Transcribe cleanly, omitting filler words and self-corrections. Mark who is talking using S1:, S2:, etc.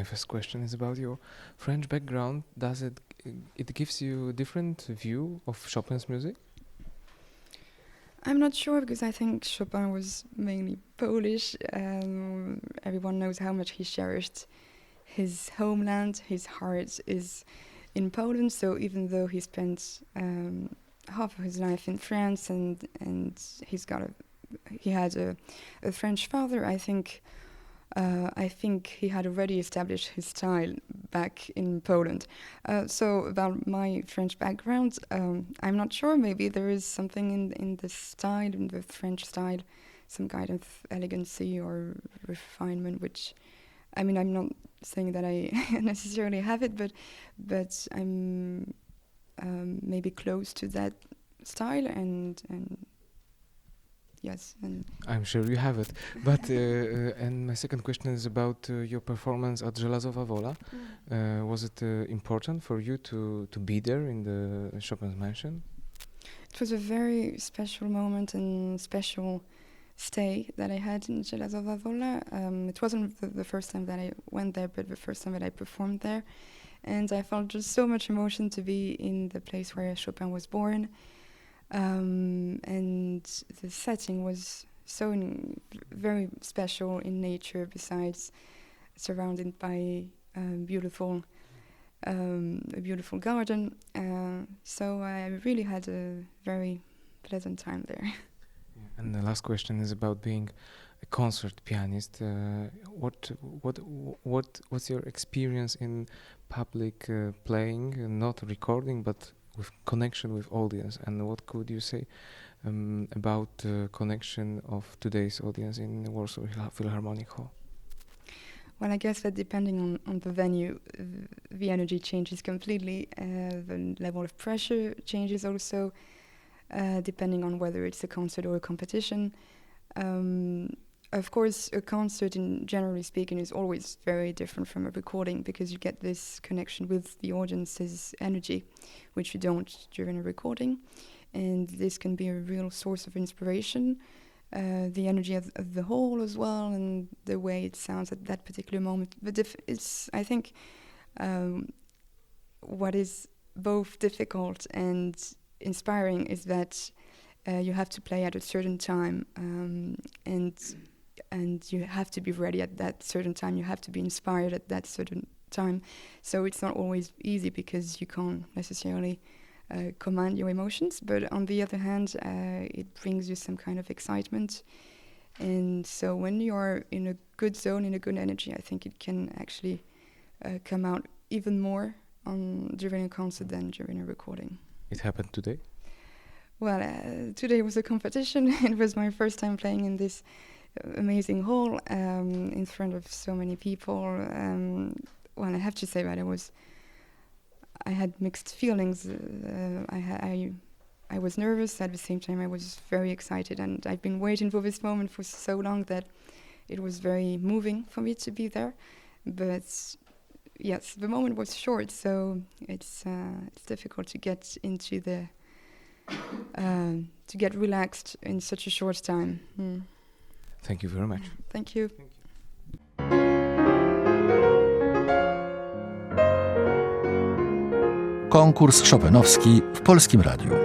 S1: my first question is about your French background. Does it gives you a different view of Chopin's music?
S2: I'm not sure because I think Chopin was mainly Polish. Everyone knows how much he cherished his homeland. His heart is in Poland. So even though he spent half of his life in France and he had a French father, I think he had already established his style back in Poland. So about my French background, I'm not sure. Maybe there is something in the style, in the French style, some kind of elegancy or refinement, which, I mean, I'm not saying that I necessarily have it, but I'm maybe close to that style and yes, and
S1: I'm sure you have it. But and my second question is about your performance at Żelazowa Wola. Was it important for you to be there in the Chopin's mansion?
S2: it was a very special moment and special stay that I had in Żelazowa Wola. It wasn't the first time that I went there, but the first time that I performed there. And I felt just so much emotion to be in the place where Chopin was born. And the setting was so very special in nature, besides surrounded by a beautiful garden. So I really had a very pleasant time there.
S1: Yeah. And the last question is about being a concert pianist. What's your experience in public playing, not recording, but with connection with audience, and what could you say about the connection of today's audience in Warsaw Philharmonic Hall?
S2: Well, I guess that depending on the venue, the energy changes completely. The level of pressure changes also, depending on whether it's a concert or a competition. Of course, a concert, generally speaking, is always very different from a recording because you get this connection with the audience's energy, which you don't during a recording. And this can be a real source of inspiration, the energy of the whole as well, and the way it sounds at that particular moment. But I think what is both difficult and inspiring is that you have to play at a certain time, and you have to be ready at that certain time. You have to be inspired at that certain time. So it's not always easy because you can't necessarily command your emotions. But on the other hand, it brings you some kind of excitement. And so when you're in a good zone, in a good energy, I think it can actually come out even more during a concert than during a recording.
S1: It happened today?
S2: Well, today was a competition. It was my first time playing in this amazing hall in front of so many people. Well, I have to say that I had mixed feelings. I was nervous. At the same time, I was very excited, and I've been waiting for this moment for so long that it was very moving for me to be there. But yes, the moment was short, so it's difficult to get into to get relaxed in such a short time.
S1: Thank you very much.
S2: Thank you.
S3: Konkurs Chopinowski w Polskim Radiu.